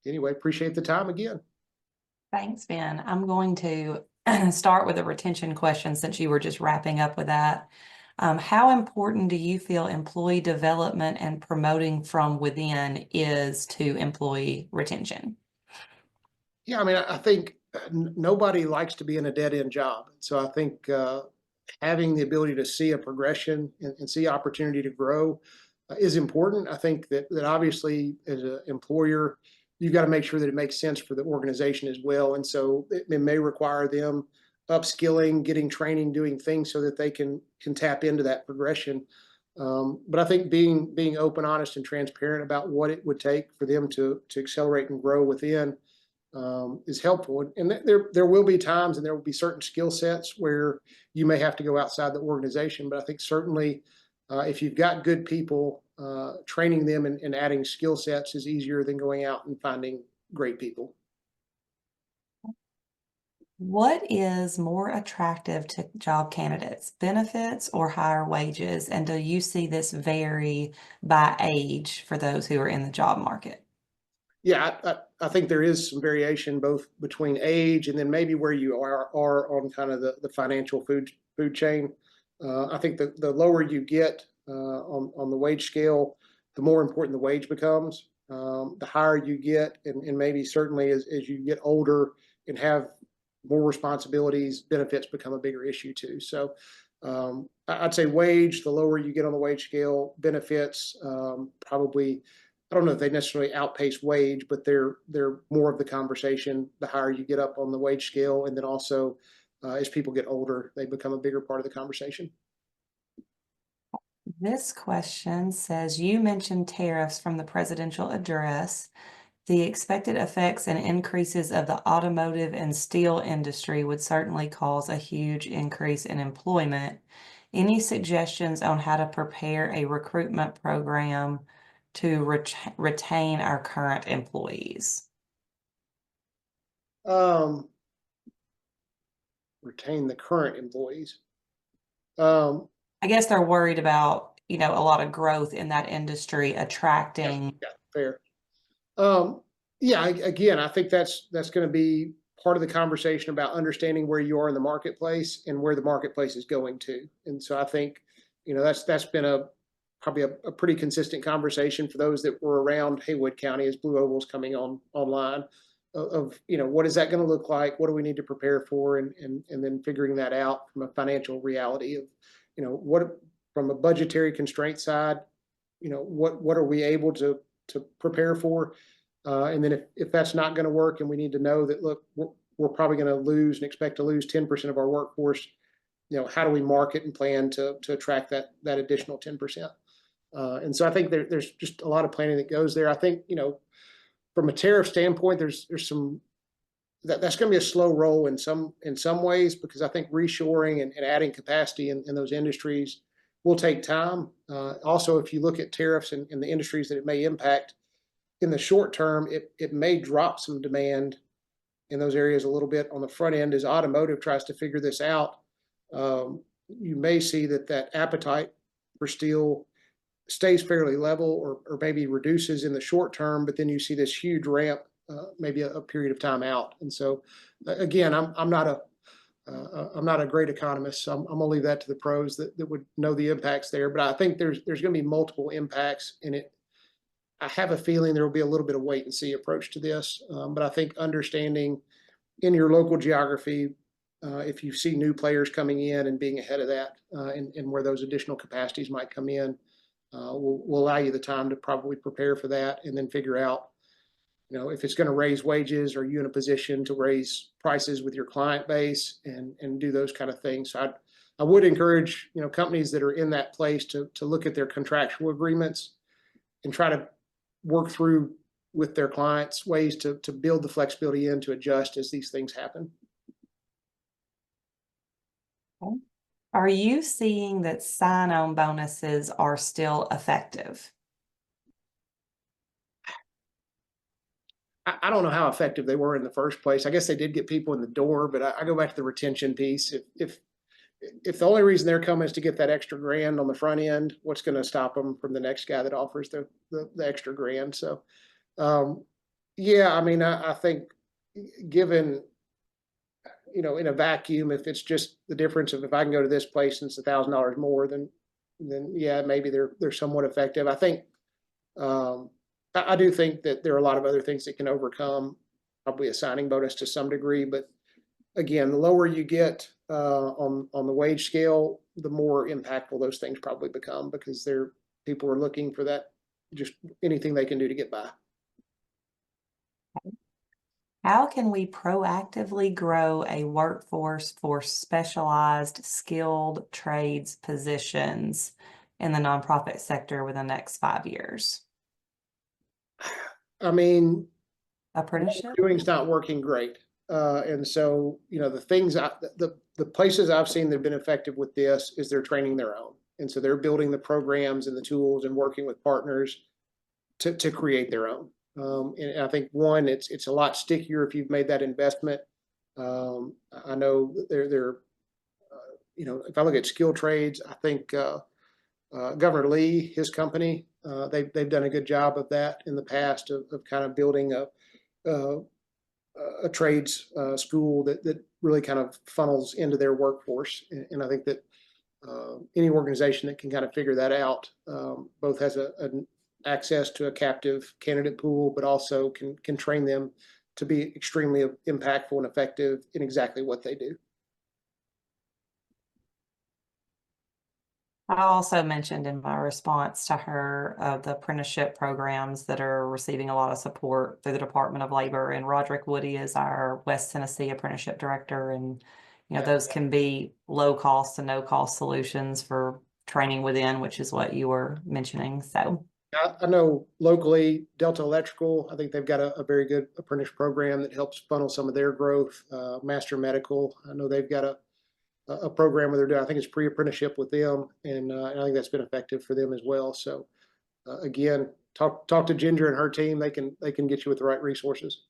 anyway, appreciate the time again. Thanks, Ben. I'm going to start with a retention question since you were just wrapping up with that. How important do you feel employee development and promoting from within is to employee retention? Yeah, I think nobody likes to be in a dead-end job. So I think having the ability to see a progression and see opportunity to grow is important. I think that obviously as an employer, you've got to make sure that it makes sense for the organization as well. And so it may require them upskilling, getting training, doing things so that they can tap into that progression. But I think being open, honest, and transparent about what it would take for them to accelerate and grow within is helpful. And there will be times and there will be certain skill sets where you may have to go outside the organization. But I think certainly if you've got good people, training them and adding skill sets is easier than going out and finding great people. What is more attractive to job candidates, benefits or higher wages? And do you see this vary by age for those who are in the job market? Yeah, I think there is some variation both between age and then maybe where you are on kind of the financial food chain. I think the lower you get on the wage scale, the more important the wage becomes. The higher you get, and maybe certainly as you get older and have more responsibilities, benefits become a bigger issue too. So I'd say wage, the lower you get on the wage scale, benefits probably, I don't know if they necessarily outpace wage, but they're more of the conversation the higher you get up on the wage scale. And then also as people get older, they become a bigger part of the conversation. This question says, you mentioned tariffs from the presidential address. The expected effects and increases of the automotive and steel industry would certainly cause a huge increase in employment. Any suggestions on how to prepare a recruitment program to retain our current employees? Retain the current employees. I guess they're worried about, a lot of growth in that industry attracting. Yeah, fair. Yeah, again, I think that's going to be part of the conversation about understanding where you are in the marketplace and where the marketplace is going to. And so I think, that's been probably a pretty consistent conversation for those that were around Haywood County as Blue Oval's coming online of, what is that going to look like? What do we need to prepare for? And then figuring that out from a financial reality of, what from a budgetary constraint side, what are we able to prepare for? And then if that's not going to work and we need to know that, look, we're probably going to lose and expect to lose 10% of our workforce, how do we market and plan to attract that additional 10%? And so I think there's just a lot of planning that goes there. I think, from a tariff standpoint, there's some that's going to be a slow roll in some ways, because I think reshoring and adding capacity in those industries will take time. Also, if you look at tariffs in the industries that it may impact, in the short term, it may drop some demand in those areas a little bit on the front end as automotive tries to figure this out. You may see that appetite for steel stays fairly level or maybe reduces in the short term, but then you see this huge ramp, maybe a period of time out. And so, again, I'm not a great economist, so I'm going to leave that to the pros that would know the impacts there. But I think there's going to be multiple impacts in it. I have a feeling there will be a little bit of wait and see approach to this. But I think understanding in your local geography, if you see new players coming in and being ahead of that, and where those additional capacities might come in, will allow you the time to probably prepare for that and then figure out, if it's going to raise wages, are you in a position to raise prices with your client base and do those kind of things. So I would encourage, companies that are in that place to look at their contractual agreements and try to work through with their clients ways to build the flexibility in to adjust as these things happen. Okay. Are you seeing that sign-on bonuses are still effective? I don't know how effective they were in the first place. I guess they did get people in the door, but I go back to the retention piece. If the only reason they're coming is to get that extra grand on the front end, what's going to stop them from the next guy that offers the extra grand? So, yeah, I mean, I think given, in a vacuum, if it's just the difference of if I can go to this place and it's $1,000 more, then yeah, maybe they're somewhat effective. I think, I do think that there are a lot of other things that can overcome probably a signing bonus to some degree, but again, the lower you get on the wage scale, the more impactful those things probably become, because people are looking for that, just anything they can do to get by. How can we proactively grow a workforce for specialized skilled trades positions in the nonprofit sector within the next 5 years? I mean, Apprenticeship? doing's not working great. And so, the places I've seen that have been effective with this is they're training their own. And so they're building the programs and the tools and working with partners to create their own. And I think it's a lot stickier if you've made that investment. I know they're if I look at skilled trades, I think Governor Lee, his company, they've done a good job of that in the past of kind of building a trades school that really kind of funnels into their workforce. And I think that any organization that can kind of figure that out both has an access to a captive candidate pool, but also can train them to be extremely impactful and effective in exactly what they do. I also mentioned in my response to her the apprenticeship programs that are receiving a lot of support through the Department of Labor, and Roderick Woody is our West Tennessee apprenticeship director. And those can be low cost and no cost solutions for training within, which is what you were mentioning. So I know locally, Delta Electrical, I think they've got a very good apprentice program that helps funnel some of their growth. Master Medical, I know they've got a program where they're doing, I think it's pre-apprenticeship with them, and I think that's been effective for them as well. So again, talk to Ginger and her team. They can get you with the right resources.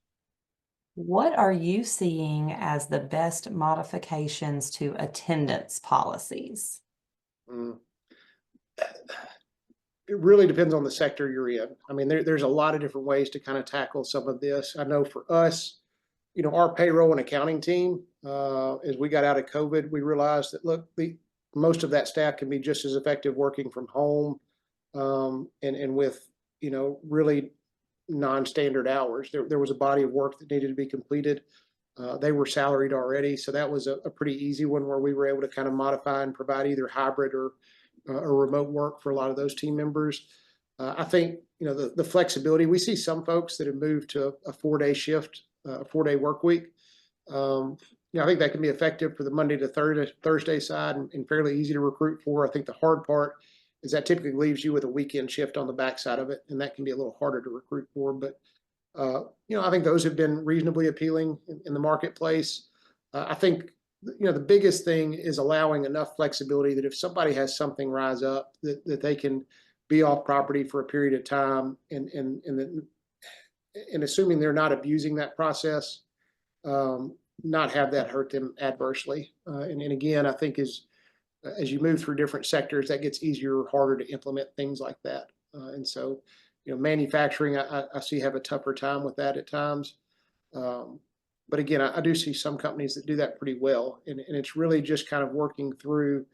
what are you seeing as the best modifications to attendance policies? Mm. It really depends on the sector you're in. I mean, there's a lot of different ways to kind of tackle some of this. I know for us, our payroll and accounting team, as we got out of COVID, we realized that, look, most of that staff can be just as effective working from home, and with, really non-standard hours. There was a body of work that needed to be completed. They were salaried already, so that was a pretty easy one where we were able to kind of modify and provide either hybrid or remote work for a lot of those team members. I think, the flexibility, we see some folks that have moved to a 4-day shift, a 4-day work week. I think that can be effective for the Monday to Thursday side and fairly easy to recruit for. I think the hard part is that typically leaves you with a weekend shift on the backside of it, and that can be a little harder to recruit for. But, I think those have been reasonably appealing in the marketplace. I think, the biggest thing is allowing enough flexibility that if somebody has something rise up, that they can be off property for a period of time, and assuming they're not abusing that process, not have that hurt them adversely. And again, I think as you move through different sectors, that gets easier or harder to implement things like that. And so, manufacturing, I see have a tougher time with that at times. But again, I do see some companies that do that pretty well. And it's really just kind of working through,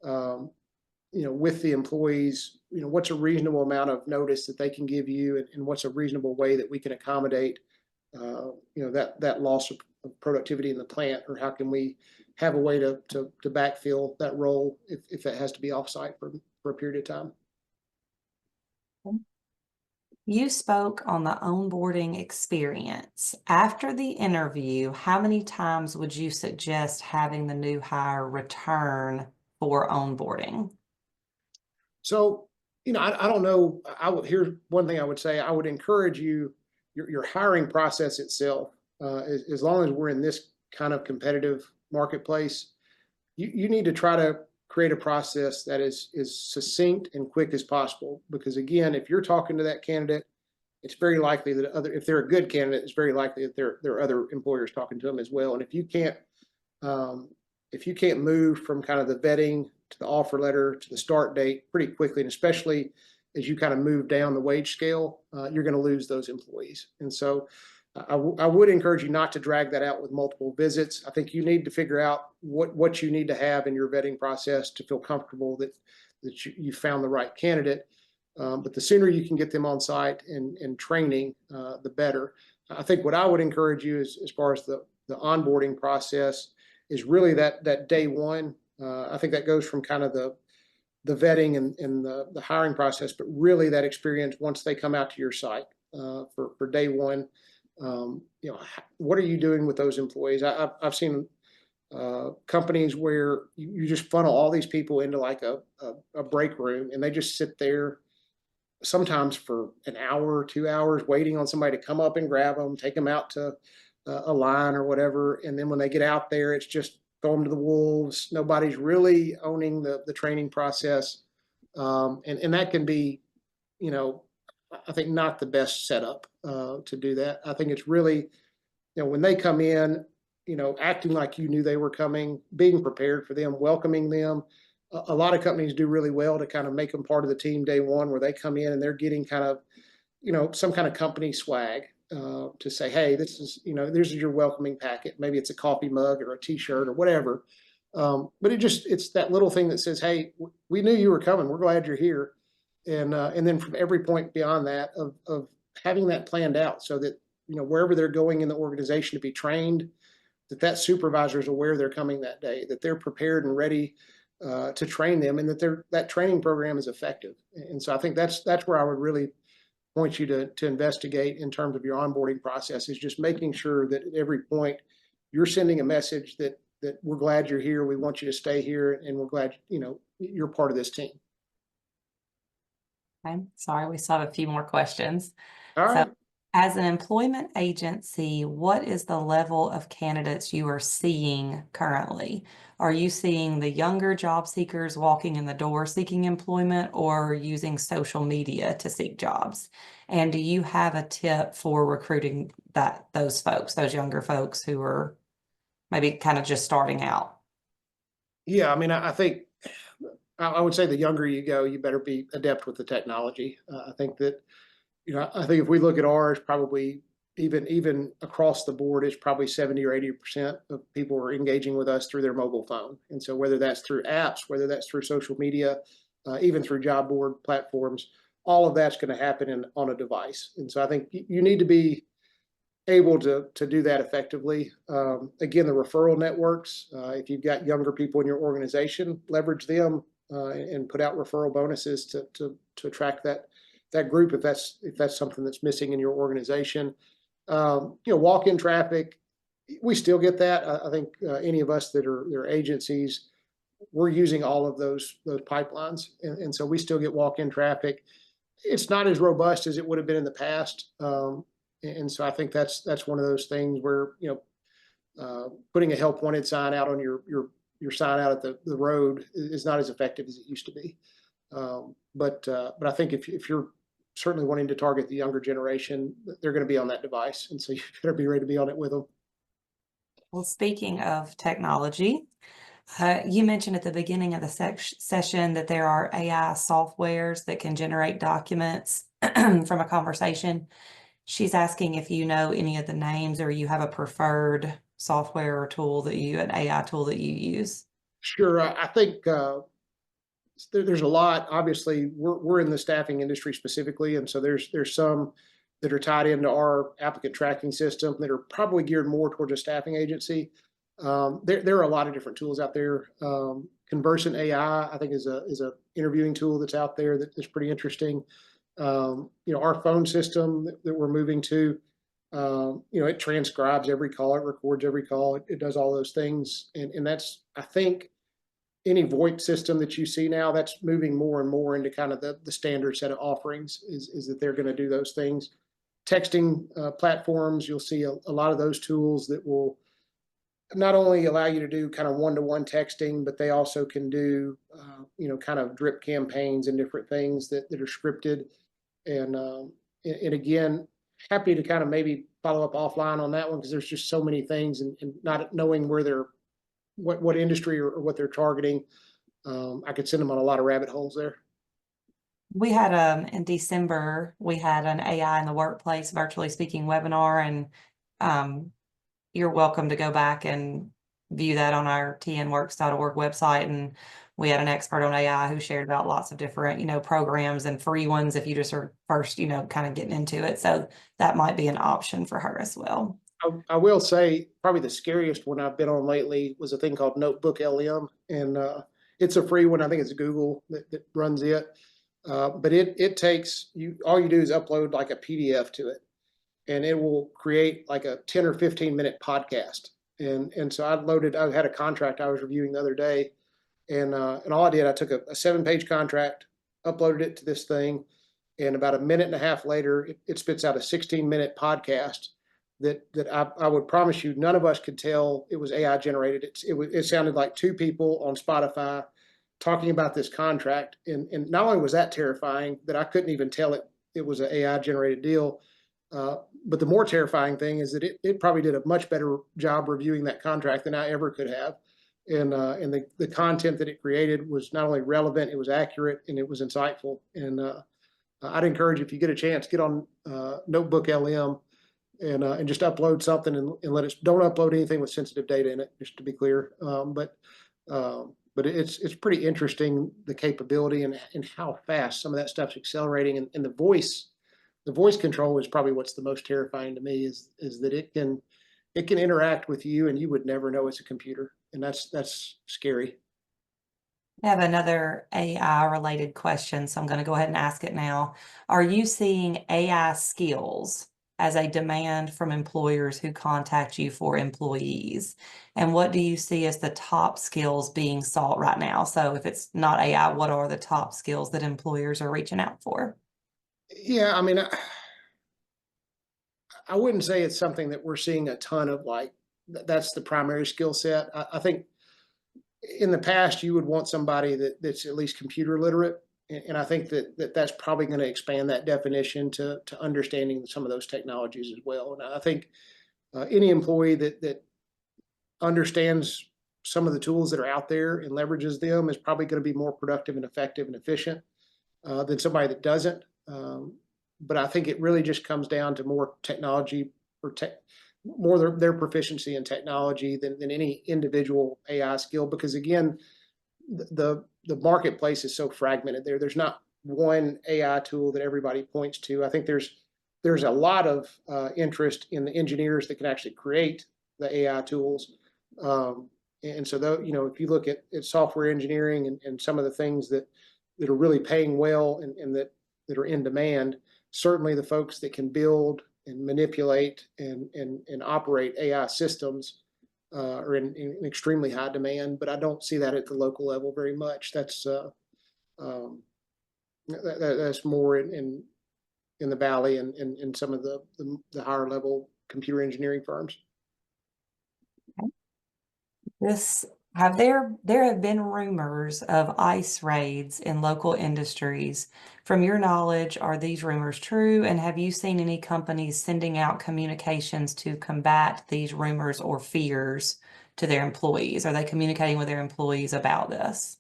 with the employees, what's a reasonable amount of notice that they can give you, and what's a reasonable way that we can accommodate, that loss of productivity in the plant, or how can we have a way to backfill that role if that has to be offsite for a period of time. You spoke on the onboarding experience. After the interview, how many times would you suggest having the new hire return for onboarding? So, I don't know. Here's one thing I would say. I would encourage you, your hiring process itself, as long as we're in this kind of competitive marketplace, you need to try to create a process that is succinct and quick as possible. Because again, if you're talking to that candidate, it's very likely that if they're a good candidate, it's very likely that there are other employers talking to them as well. And if you can't move from kind of the vetting to the offer letter to the start date pretty quickly, and especially as you kind of move down the wage scale, you're going to lose those employees. And so I would encourage you not to drag that out with multiple visits. I think you need to figure out what you need to have in your vetting process to feel comfortable that you found the right candidate. But the sooner you can get them on site and training, the better. I think what I would encourage you is, as far as the onboarding process, is really that day one. I think that goes from kind of the vetting and the hiring process, but really that experience once they come out to your site for day one. What are you doing with those employees? I've seen companies where you just funnel all these people into like a break room, and they just sit there sometimes for an hour or 2 hours waiting on somebody to come up and grab them, take them out to a line or whatever. And then when they get out there, it's just throw them to the wolves. Nobody's really owning the training process. And that can be, I think not the best setup to do that. I think it's really, when they come in, acting like you knew they were coming, being prepared for them, welcoming them. A lot of companies do really well to kind of make them part of the team day one, where they come in and they're getting kind of, some kind of company swag to say, hey, this is your welcoming packet. Maybe it's a coffee mug or a t-shirt or whatever. But it's that little thing that says, hey, we knew you were coming. We're glad you're here. And then from every point beyond that of having that planned out, so that, wherever they're going in the organization to be trained, that supervisor is aware they're coming that day, that they're prepared and ready to train them, and that training program is effective. And so I think that's where I would really point you to investigate in terms of your onboarding process, is just making sure that at every point you're sending a message that we're glad you're here, we want you to stay here, and we're glad you're part of this team. Okay, sorry, we still have a few more questions. All So, right. as an employment agency, what is the level of candidates you are seeing currently? Are you seeing the younger job seekers walking in the door seeking employment or using social media to seek jobs? And do you have a tip for recruiting those folks, those younger folks who are maybe kind of just starting out? Yeah, I mean, I think I would say the younger you go, you better be adept with the technology. I think that, I think if we look at ours, probably even across the board, it's probably 70 or 80% of people are engaging with us through their mobile phone. And so whether that's through apps, whether that's through social media, even through job board platforms, all of that's going to happen on a device. And so I think you need to be able to do that effectively. Again, the referral networks, if you've got younger people in your organization, leverage them and put out referral bonuses to attract that group if that's something that's missing in your organization. Walk-in traffic, we still get that. I think any of us that are agencies, we're using all of those pipelines, and so we still get walk-in traffic. It's not as robust as it would have been in the past. And so I think that's one of those things where, putting a help wanted sign out on your sign out at the road is not as effective as it used to be. But I think if you're certainly wanting to target the younger generation, they're going to be on that device. And so you better be ready to be on it with them. Well, speaking of technology, you mentioned at the beginning of the session that there are AI softwares that can generate documents from a conversation. She's asking if you know any of the names or you have a preferred software or tool an AI tool that you use. Sure. I think there's a lot. Obviously, we're in the staffing industry specifically, and so there's some that are tied into our applicant tracking system that are probably geared more towards a staffing agency. There are a lot of different tools out there. Conversant AI, I think, is a interviewing tool that's out there that's pretty interesting. Our phone system that we're moving to, it transcribes every call, it records every call, it does all those things, and that's, I think, any VoIP system that you see now, that's moving more and more into kind of the standard set of offerings. Is that they're going to do those things. Texting platforms, you'll see a lot of those tools that will not only allow you to do kind of one-to-one texting, but they also can do, kind of drip campaigns and different things that are scripted. And again, happy to kind of maybe follow up offline on that one because there's just so many things and not knowing where what industry or what they're targeting. I could send them on a lot of rabbit holes there. We had in December, we had an AI in the workplace virtually speaking webinar, and you're welcome to go back and view that on our tnworks.org website. And we had an expert on AI who shared about lots of different, programs and free ones if you just are first, kind of getting into it. So that might be an option for her as well. I will say probably the scariest one I've been on lately was a thing called Notebook LM, and it's a free one. I think it's Google that runs it, but it takes you. All you do is upload like a PDF to it, and it will create like a 10 or 15-minute podcast. And so I had a contract I was reviewing the other day, and all I did, I took a 7-page contract, uploaded it to this thing, and about a minute and a half later, it spits out a 16-minute podcast that I would promise you none of us could tell it was AI generated. It sounded like two people on Spotify talking about this contract, and not only was that terrifying that I couldn't even tell it was an AI generated deal, but the more terrifying thing is that it probably did a much better job reviewing that contract than I ever could have, and the content that it created was not only relevant, it was accurate, and it was insightful. And I'd encourage, if you get a chance, get on Notebook LM and just upload something and let us. Don't upload anything with sensitive data in it, just to be clear. But it's pretty interesting, the capability and how fast some of that stuff's accelerating, and the voice control is probably what's the most terrifying to me, is that it can interact with you and you would never know it's a computer, and that's scary. I have another AI related question, so I'm going to go ahead and ask it now. Are you seeing AI skills as a demand from employers who contact you for employees? And what do you see as the top skills being sought right now? So if it's not AI, what are the top skills that employers are reaching out for? Yeah, I mean, I wouldn't say it's something that we're seeing a ton of, like, that's the primary skill set. I think in the past you would want somebody that's at least computer literate. And I think that's probably going to expand that definition to understanding some of those technologies as well. And I think any employee that understands some of the tools that are out there and leverages them is probably going to be more productive and effective and efficient than somebody that doesn't. But I think it really just comes down to more technology or more their proficiency in technology than any individual AI skill. Because again, the marketplace is so fragmented. There's not one AI tool that everybody points to. I think there's a lot of interest in the engineers that can actually create the AI tools. And so though, if you look at software engineering and some of the things that are really paying well and that are in demand, certainly the folks that can build and manipulate and operate AI systems are in extremely high demand. But I don't see that at the local level very much. That's more in the valley and in some of the higher level computer engineering firms. There have been rumors of ICE raids in local industries. From your knowledge, are these rumors true? And have you seen any companies sending out communications to combat these rumors or fears to their employees? Are they communicating with their employees about this?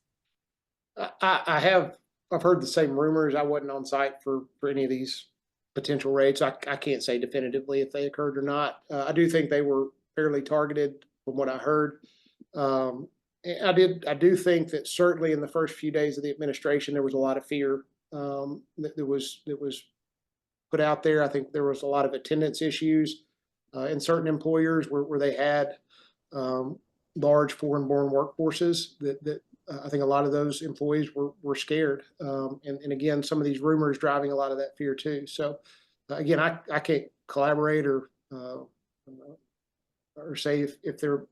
I've heard the same rumors. I wasn't on site for any of these potential raids. I can't say definitively if they occurred or not. I do think they were fairly targeted from what I heard. I do think that certainly in the first few days of the administration, there was a lot of fear that was put out there. I think there was a lot of attendance issues in certain employers where they had large foreign-born workforces that I think a lot of those employees were scared. And again, some of these rumors driving a lot of that fear too. So again, I can't collaborate or say if they're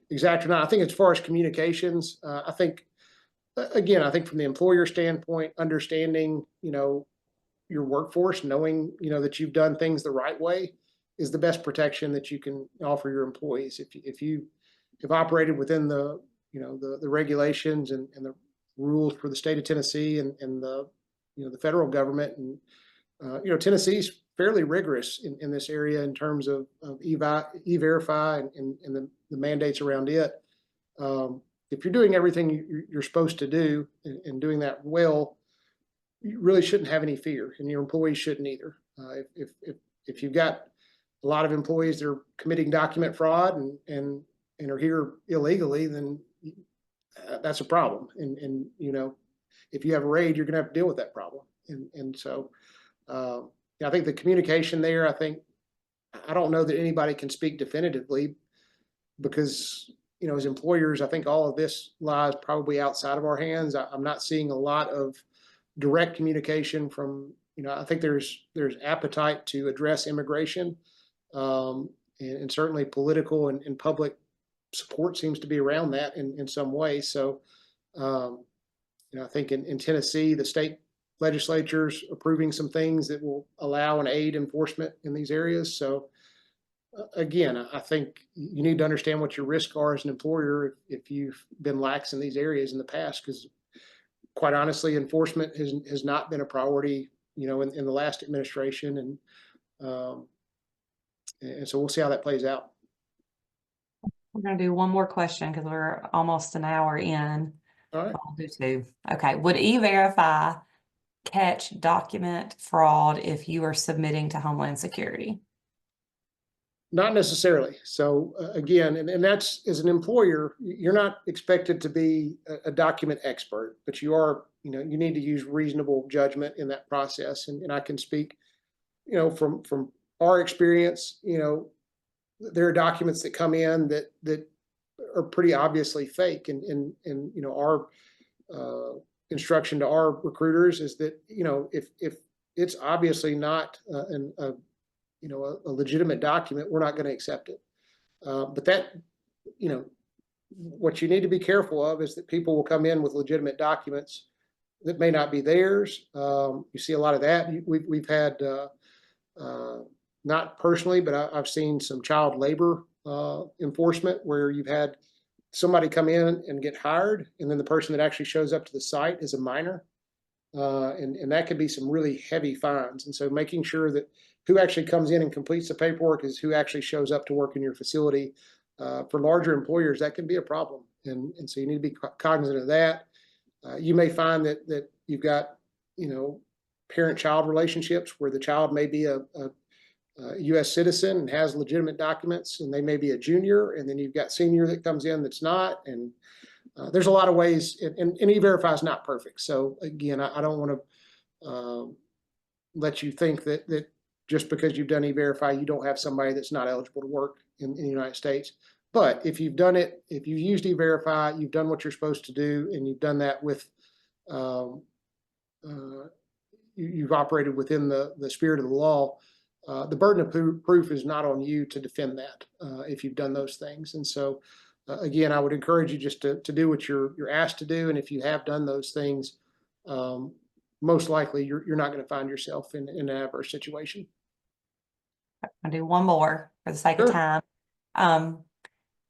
exact or not. I think as far as communications, I think from the employer standpoint, understanding, your workforce, knowing, that you've done things the right way is the best protection that you can offer your employees. If you have operated within the regulations and the rules for the state of Tennessee and the federal government, and Tennessee's fairly rigorous in this area in terms of E-Verify and the mandates around it. If you're doing everything you're supposed to do and doing that well, you really shouldn't have any fear, and your employees shouldn't either. If you've got a lot of employees that are committing document fraud and are here illegally, then that's a problem. And if you have a raid, you're going to have to deal with that problem. And so I think the communication there, I don't know that anybody can speak definitively because, as employers, I think all of this lies probably outside of our hands. I'm not seeing a lot of direct communication from, I think there's appetite to address immigration, and certainly political and public support seems to be around that in some way. So, I think in Tennessee, the state legislature's approving some things that will allow and aid enforcement in these areas. So again, I think you need to understand what your risks are as an employer if you've been lax in these areas in the past, because quite honestly, enforcement has not been a priority, in the last administration. And so we'll see how that plays out. We're going to do one more question because we're almost an hour in. All right. I'll do two. Okay. Would E-Verify catch document fraud if you are submitting to Homeland Security? Not necessarily. So again, and that's, as an employer, you're not expected to be a document expert, but you are, you need to use reasonable judgment in that process. And I can speak, from our experience, there are documents that come in that are pretty obviously fake. And our instruction to our recruiters is that, if it's obviously not a legitimate document, we're not going to accept it. But that, what you need to be careful of is that people will come in with legitimate documents that may not be theirs. You see a lot of that. We've had, not personally, but I've seen some child labor enforcement where you've had somebody come in and get hired, and then the person that actually shows up to the site is a minor. And that could be some really heavy fines. And so making sure that who actually comes in and completes the paperwork is who actually shows up to work in your facility. For larger employers, that can be a problem. And so you need to be cognizant of that. You may find that you've got, parent-child relationships where the child may be a U.S. citizen and has legitimate documents, and they may be a junior, and then you've got senior that comes in that's not. And there's a lot of ways, and E-Verify is not perfect. So again, I don't want to let you think that just because you've done E-Verify, you don't have somebody that's not eligible to work in the United States. But if you've done it, if you've used E-Verify, you've done what you're supposed to do, and you've done that with, you've operated within the spirit of the law, the burden of proof is not on you to defend that if you've done those things. And so, again, I would encourage you just to do what you're asked to do. And if you have done those things, most likely you're not going to find yourself in an adverse situation. I'll do one more for the sake of time.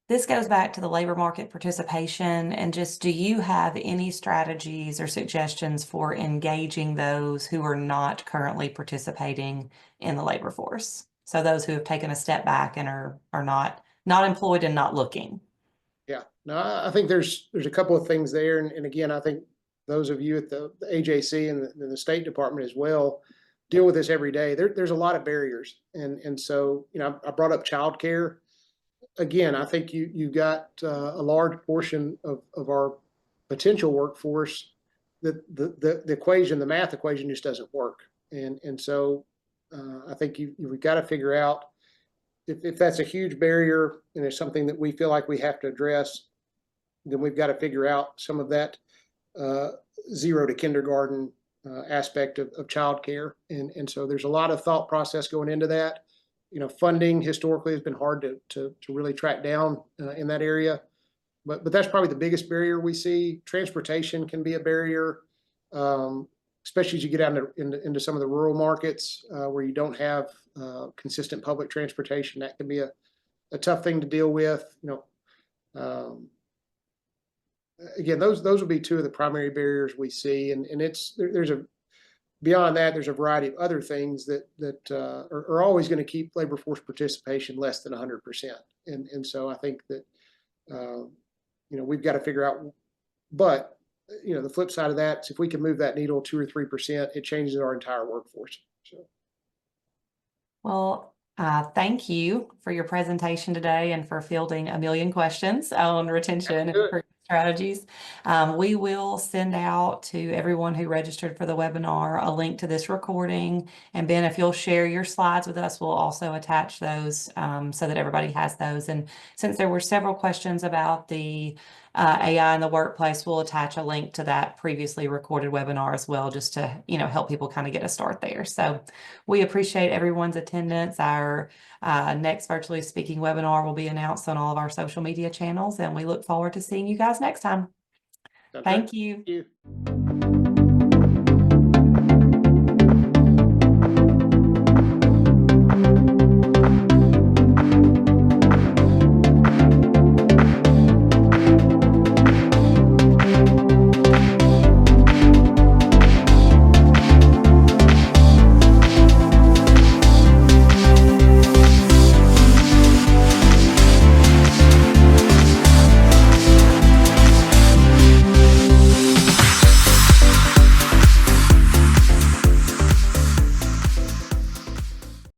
This goes back to the labor market participation, and just, do you have any strategies or suggestions for engaging those who are not currently participating in the labor force? So those who have taken a step back and are not employed and not looking. Yeah, no, I think there's a couple of things there. And again, I think those of you at the AJC and the State Department as well deal with this every day. There's a lot of barriers. And so, I brought up childcare. Again, I think you got a large portion of our potential workforce that the equation, the math equation just doesn't work. And so I think we've got to figure out if that's a huge barrier and it's something that we feel like we have to address, then we've got to figure out some of that 0 to kindergarten aspect of childcare. And so there's a lot of thought process going into that. Funding historically has been hard to really track down in that area, but that's probably the biggest barrier we see. Transportation can be a barrier, especially as you get out into some of the rural markets where you don't have consistent public transportation. That can be a tough thing to deal with. Again, those would be two of the primary barriers we see, and beyond that, there's a variety of other things that are always going to keep labor force participation less than 100%. And so I think that, we've got to figure out, but, the flip side of that is if we can move that needle 2 or 3%, it changes our entire workforce. So. Well, thank you for your presentation today and for fielding a million questions on retention and strategies. We will send out to everyone who registered for the webinar a link to this recording. And Ben, if you'll share your slides with us, we'll also attach those so that everybody has those. And since there were several questions about the AI in the workplace, we'll attach a link to that previously recorded webinar as well, just to, help people kind of get a start there. So we appreciate everyone's attendance. Our next virtually speaking webinar will be announced on all of our social media channels, and we look forward to seeing you guys next time. Thank you. Thank you.